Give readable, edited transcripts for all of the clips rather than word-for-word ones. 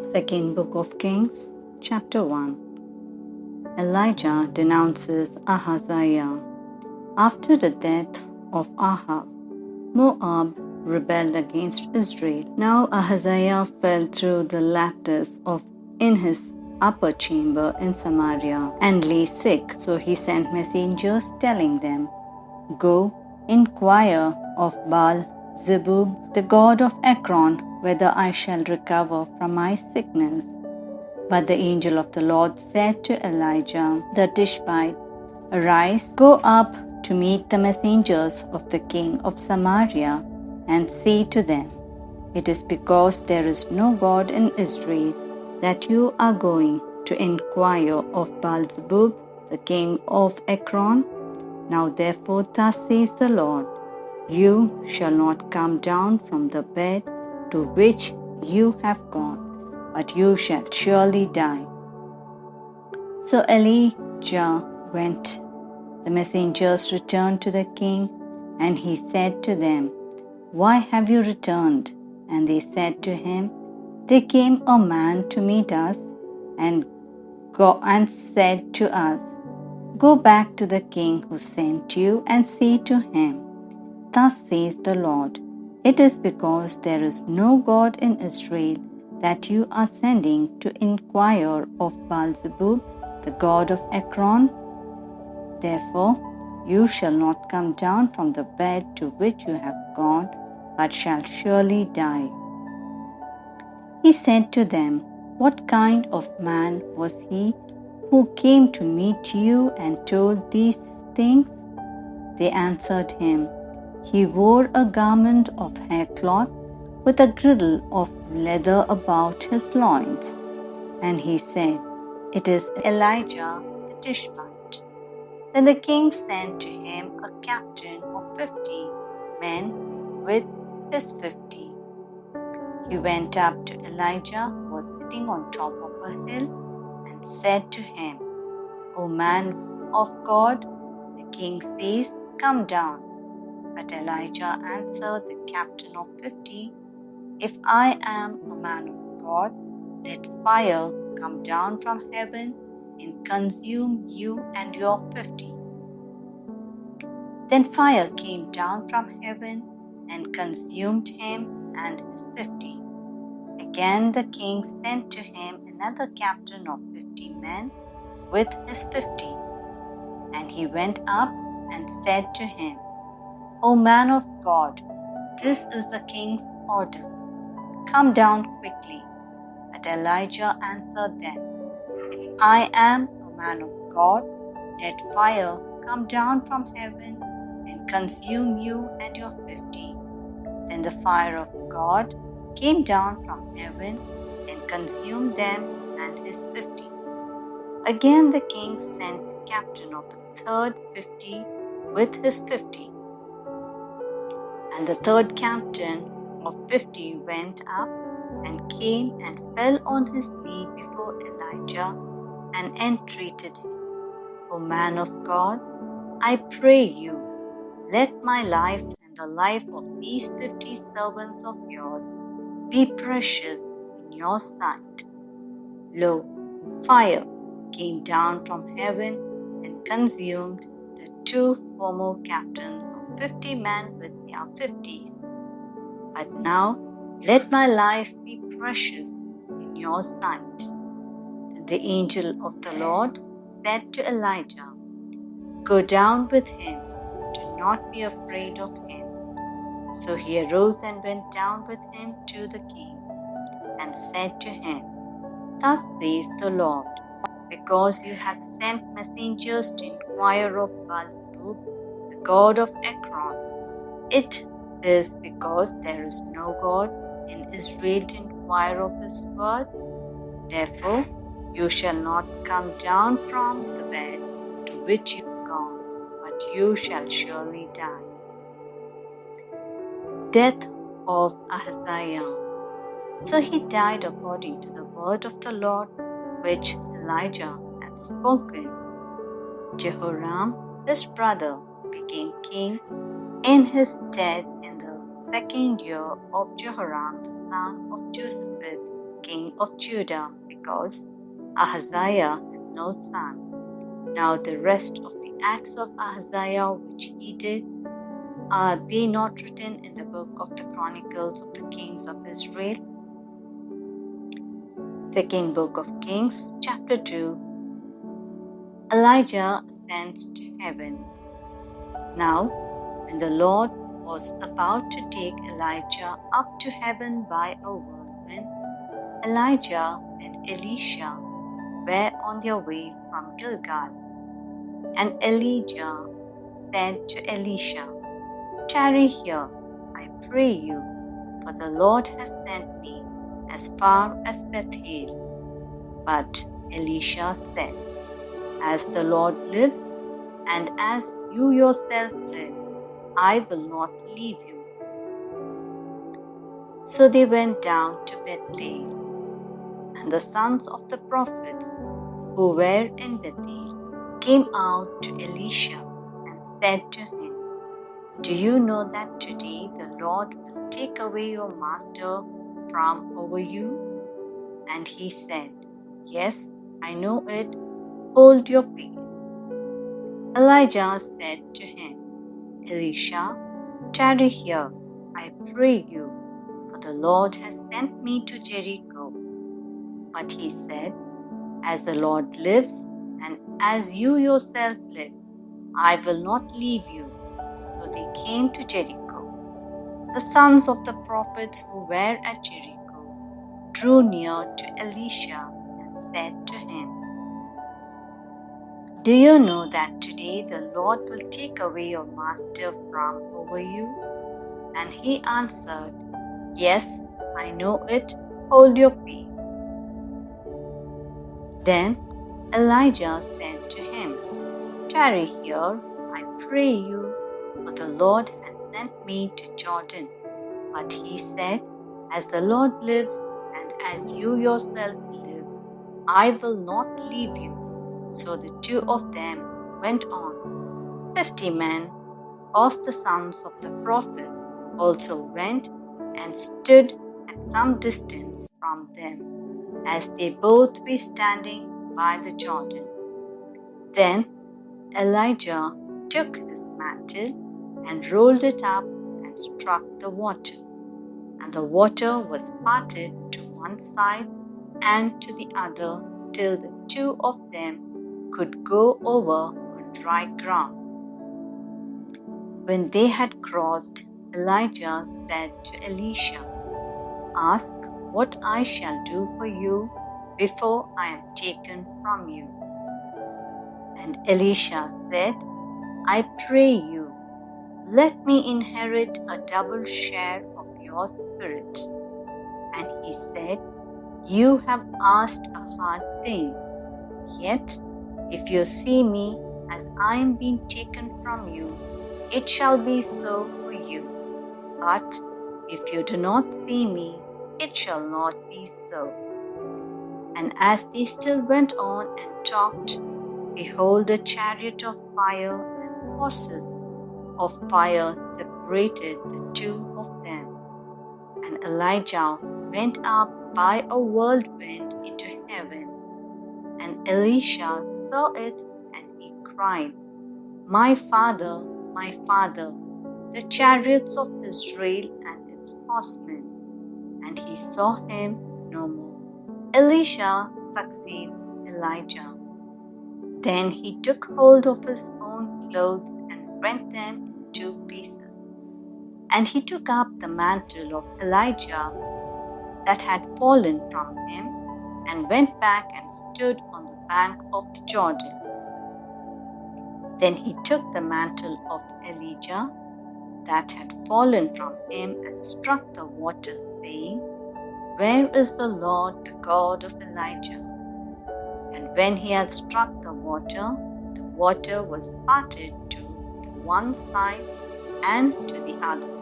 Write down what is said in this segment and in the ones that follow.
Second Book of Kings, Chapter 1. Elijah denounces Ahaziah. After the death of Ahab, Moab rebelled against Israel. Now Ahaziah fell through the lattice in his upper chamber in Samaria and lay sick. So he sent messengers telling them, "Go, inquire of Baal-zebub, the god of Ekron, whether I shall recover from my sickness." But the angel of the Lord said to Elijah the Tishbite, "Arise, go up to meet the messengers of the king of Samaria, and say to them, It is because there is no God in Israel that you are going to inquire of Baal-zebub, the king of Ekron. Now therefore thus says the Lord, you shall not come down from the bed to which you have gone, but you shall surely die." So Elijah went. The messengers returned to the king, and he said to them, "Why have you returned?" And they said to him, "There came a man to meet us and said to us, Go back to the king who sent you and say to him, Thus says the Lord, it is because there is no God in Israel that you are sending to inquire of Baal-zebub, the god of Ekron. Therefore you shall not come down from the bed to which you have gone, but shall surely die." He said to them, "What kind of man was he who came to meet you and told these things?" They answered him, "He wore a garment of haircloth with a girdle of leather about his loins." And he said, "It is Elijah the Tishbite." Then the king sent to him a captain of 50 men with his 50. He went up to Elijah, who was sitting on top of a hill, and said to him, "O man of God, the king says, Come down." But Elijah answered the captain of 50, "If I am a man of God, let fire come down from heaven and consume you and your 50. Then fire came down from heaven and consumed him and his 50. Again the king sent to him another captain of 50 men with his 50. And he went up and said to him, "O man of God, this is the king's order. Come down quickly." But Elijah answered them, "If I am a man of God, let fire come down from heaven and consume you and your 50. Then the fire of God came down from heaven and consumed them and his 50. Again the king sent the captain of the third 50 with his 50. And the third captain of 50 went up and came and fell on his knee before Elijah and entreated him, "O man of God, I pray you, let my life and the life of these 50 servants of yours be precious in your sight." Lo, fire came down from heaven and consumed the 2 former captains of 50 men with their 50s. But now let my life be precious in your sight. Then the angel of the Lord said to Elijah, "Go down with him, do not be afraid of him." So he arose and went down with him to the king, and said to him, "Thus says the Lord, because you have sent messengers to inquire of Baal-zebub, the god of Ekron, it is because there is no God in Israel to inquire of his word. Therefore you shall not come down from the bed to which you have gone, but you shall surely die." Death of Ahaziah. So he died according to the word of the Lord, which Elijah had spoken. Jehoram, his brother, became king in his stead in the 2nd year of Jehoram the son of Joshaphat, king of Judah, because Ahaziah had no son. Now the rest of the acts of Ahaziah which he did, are they not written in the book of the Chronicles of the Kings of Israel? Second Book of Kings, chapter 2. Elijah ascends to heaven. Now, when the Lord was about to take Elijah up to heaven by a whirlwind, Elijah and Elisha were on their way from Gilgal. And Elijah said to Elisha, "Tarry here, I pray you, for the Lord has sent me as far as Bethel." But Elisha said, "As the Lord lives, and as you yourself live, I will not leave you." So they went down to Bethel, and the sons of the prophets who were in Bethel came out to Elisha and said to him, "Do you know that today the Lord will take away your master from over you?" And he said, "Yes, I know it. Hold your peace." Elijah said to him, "Elisha, tarry here, I pray you, for the Lord has sent me to Jericho." But he said, "As the Lord lives, and as you yourself live, I will not leave you." So they came to Jericho. The sons of the prophets who were at Jericho drew near to Elisha and said to him, "Do you know that today the Lord will take away your master from over you?" And he answered, "Yes, I know it. Hold your peace." Then Elijah said to him, "Tarry here, I pray you, for the Lord has sent me to Jordan." But he said, "As the Lord lives, and as you yourself live, I will not leave you." So the two of them went on. 50 men of the sons of the prophets also went and stood at some distance from them, as they both were standing by the Jordan. Then Elijah took his mantle and rolled it up and struck the water, and the water was parted to one side and to the other till the two of them could go over on dry ground. When they had crossed, Elijah said to Elisha, "Ask what I shall do for you before I am taken from you." And Elisha said, "I pray you, let me inherit a double share of your spirit." And he said, "You have asked a hard thing. Yet, if you see me as I am being taken from you, it shall be so for you. But if you do not see me, it shall not be so." And as they still went on and talked, behold, a chariot of fire and horses of fire separated the two of them. And Elijah went up by a whirlwind into heaven. And Elisha saw it, and he cried, my father, the chariots of Israel and its horsemen." And he saw him no more. Elisha succeeds Elijah. Then he took hold of his own clothes and rent them in 2 pieces. And he took up the mantle of Elijah that had fallen from him, and went back and stood on the bank of the Jordan. Then he took the mantle of Elijah that had fallen from him and struck the water, saying, "Where is the Lord, the God of Elijah?" And when he had struck the water was parted to the one side and to the other,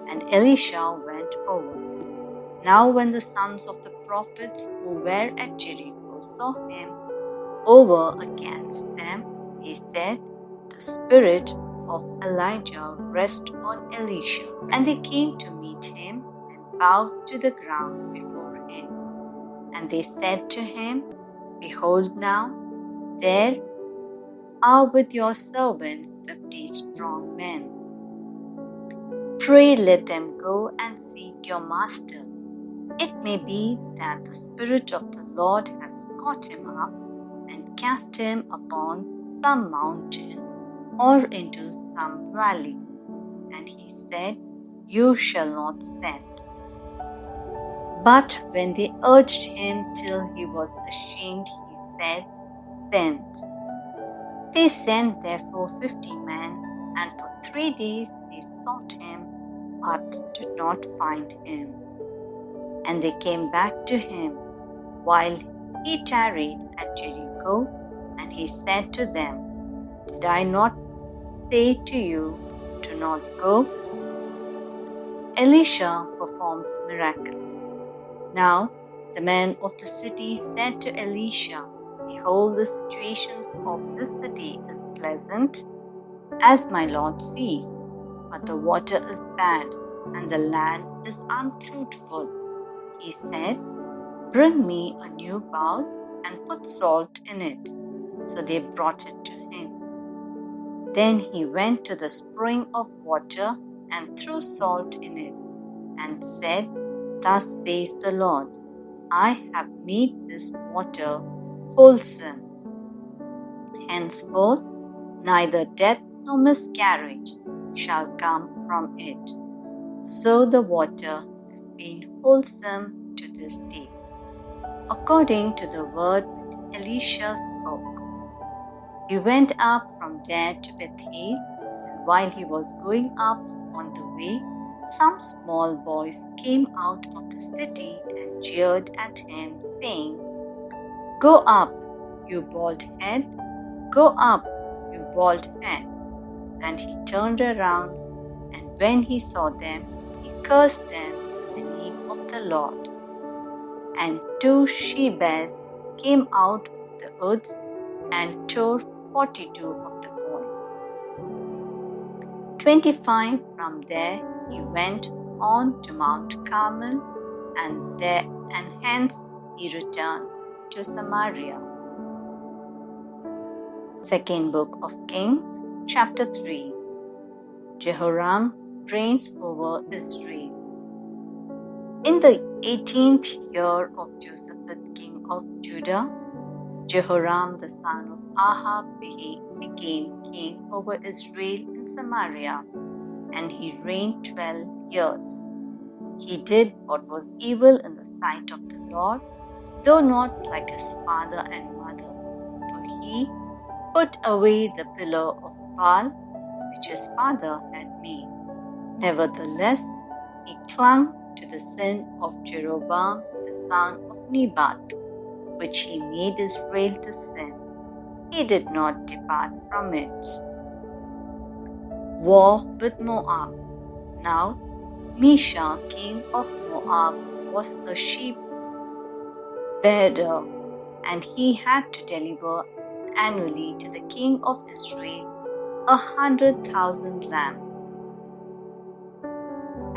and Elisha went over. Now when the sons of the prophets who were at Jericho saw him over against them, they said, "The spirit of Elijah rests on Elisha." And they came to meet him and bowed to the ground before him. And they said to him, Behold now, there are with your servants 50 strong men. Pray let them go and seek your master. It may be that the Spirit of the Lord has caught him up and cast him upon some mountain or into some valley. And he said, You shall not send. But when they urged him till he was ashamed, he said, Send. They sent therefore 50 men, and for 3 days they sought him, but did not find him. And they came back to him while he tarried at Jericho, and he said to them, Did I not say to you, Do not go? Elisha performs miracles. Now the men of the city said to Elisha, Behold, the situations of this city is pleasant, as my Lord sees, but the water is bad, and the land is unfruitful. He said, Bring me a new bowl, and put salt in it. So they brought it to him. Then he went to the spring of water, and threw salt in it, and said, Thus says the Lord, I have made this water wholesome. Henceforth neither death nor miscarriage shall come from it. So the water has been wholesome to this day, according to the word which Elisha spoke. He went up from there to Bethel, and while he was going up on the way, some small boys came out of the city and jeered at him, saying, Go up, you bald head, go up, you bald head. And he turned around, and when he saw them, he cursed them in the name of the Lord. And 2 she-bears came out of the woods and tore 42 of the boys. 25 from there he went on to Mount Carmel, and hence he returned to Samaria. Second Book of Kings, chapter 3. Jehoram reigns over Israel. In the 18th year of Jehoshaphat, king of Judah, Jehoram the son of Ahab became king over Israel in Samaria, and he reigned 12 years. He did what was evil in the sight of the Lord, though not like his father and mother, for he put away the pillar of Baal which his father had made. Nevertheless, he clung to the sin of Jeroboam the son of Nebat, which he made Israel to sin. He did not depart from it. War with Moab. Now Mesha, king of Moab, was a sheep bearer, and he had to deliver annually to the king of Israel 100,000 lambs,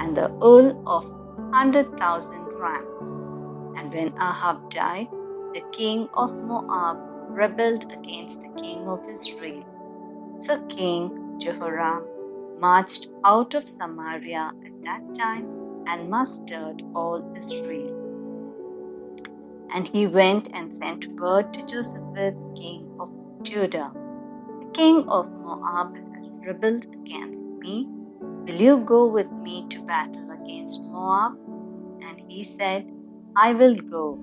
and the wool of 100,000 rams. And when Ahab died, the king of Moab rebelled against the king of Israel. So King Jehoram marched out of Samaria at that time and mustered all Israel. And he went and sent word to Jehoshaphat, king of Judah, The king of Moab has rebelled against me. Will you go with me to battle against Moab? And he said, I will go.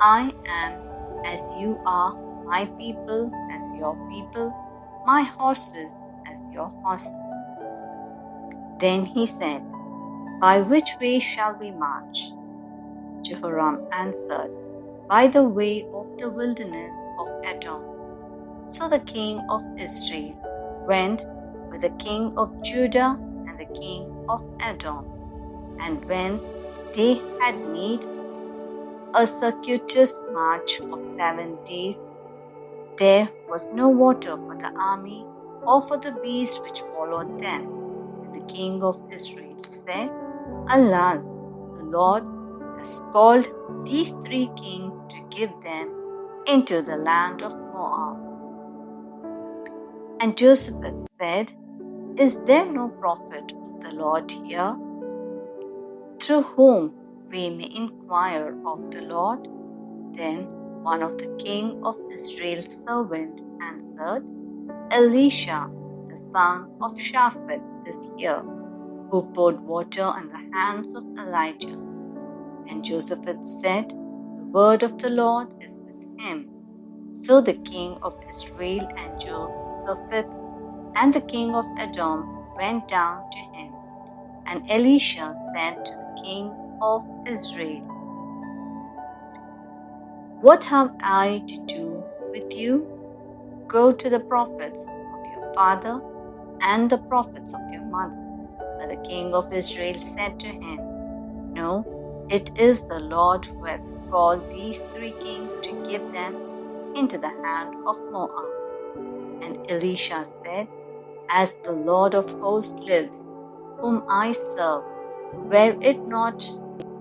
I am as you are, my people as your people, my horses as your horses. Then he said, By which way shall we march? Jehoram answered, By the way of the wilderness of Edom. So the king of Israel went with the king of Judah and the king of Edom. And when they had made a circuitous march of 7 days, there was no water for the army or for the beasts which followed them. And the king of Israel said, Alas, the Lord has called these 3 kings to give them into the land of Moab. And Joseph said, Is there no prophet of the Lord here, through whom we may inquire of the Lord? Then one of the king of Israel's servants answered, Elisha, the son of Shaphat, is here, who poured water on the hands of Elijah. And Joseph said, The word of the Lord is with him. So the king of Israel and Joseph and the king of Edom went down to him. And Elisha said to the king of Israel, What have I to do with you? Go to the prophets of your father and the prophets of your mother. But the king of Israel said to him, No, it is the Lord who has called these 3 kings to give them into the hand of Moab. And Elisha said, As the Lord of hosts lives, whom I serve, were it not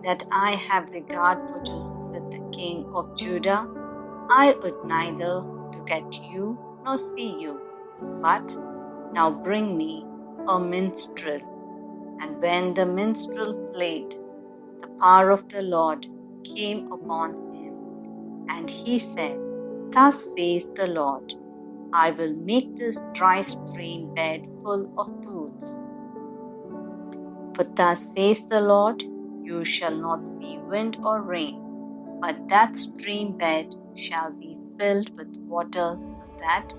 that I have regard for Joseph the king of Judah, I would neither look at you nor see you. But now bring me a minstrel. And when the minstrel played, the power of the Lord came upon him. And he said, Thus says the Lord, I will make this dry stream bed full of pools. For thus says the Lord, you shall not see wind or rain, but that stream bed shall be filled with water, so that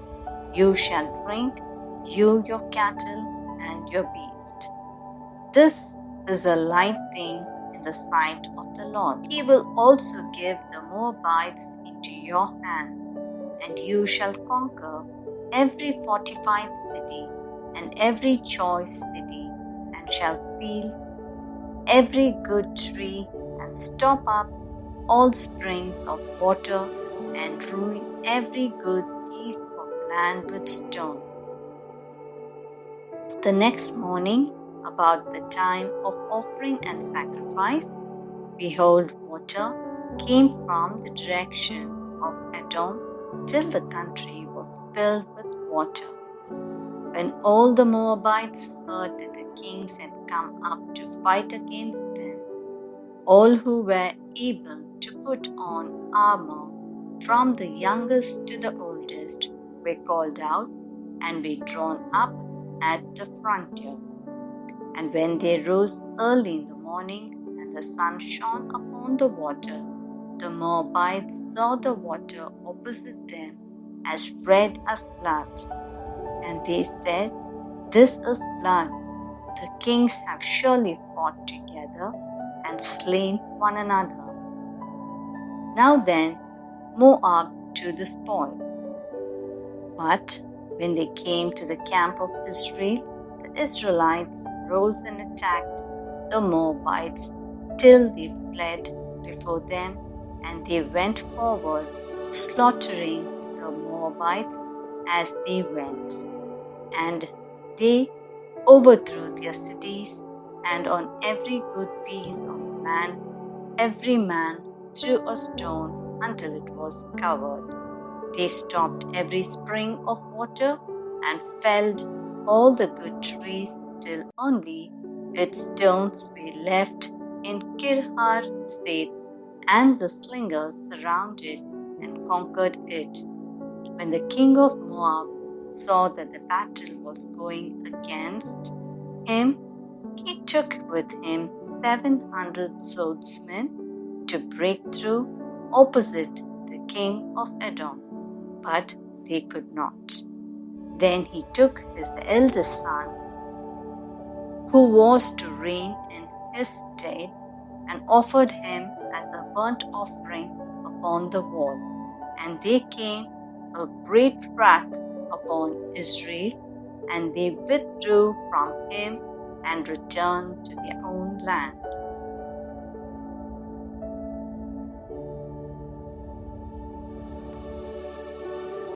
you shall drink, you, your cattle, and your beast. This is a light thing in the sight of the Lord. He will also give the Moabites into your hand, and you shall conquer every fortified city and every choice city, and shall feel every good tree, and stop up all springs of water, and ruin every good piece of land with stones. The next morning, about the time of offering and sacrifice, behold, water came from the direction of Edom till the country was filled with water. When all the Moabites heard that the kings had come up to fight against them, all who were able to put on armor, from the youngest to the oldest, were called out and were drawn up at the frontier. And when they rose early in the morning, and the sun shone upon the water, the Moabites saw the water opposite them as red as blood. And they said, This is blood. The kings have surely fought together and slain one another. Now then, Moab to the spoil. But when they came to the camp of Israel, the Israelites rose and attacked the Moabites till they fled before them, and they went forward, slaughtering the Moabites as they went. And they overthrew their cities, and on every good piece of land every man threw a stone until it was covered. They stopped every spring of water and felled all the good trees till only its stones were left in Kir-Hareseth, and the slingers surrounded and conquered it. When the king of Moab saw that the battle was going against him, he took with him 700 swordsmen to break through opposite the king of Edom, but they could not. Then he took his eldest son, who was to reign in his stead, and offered him as a burnt offering upon the wall. And there came a great wrath upon Israel, and they withdrew from him and returned to their own land.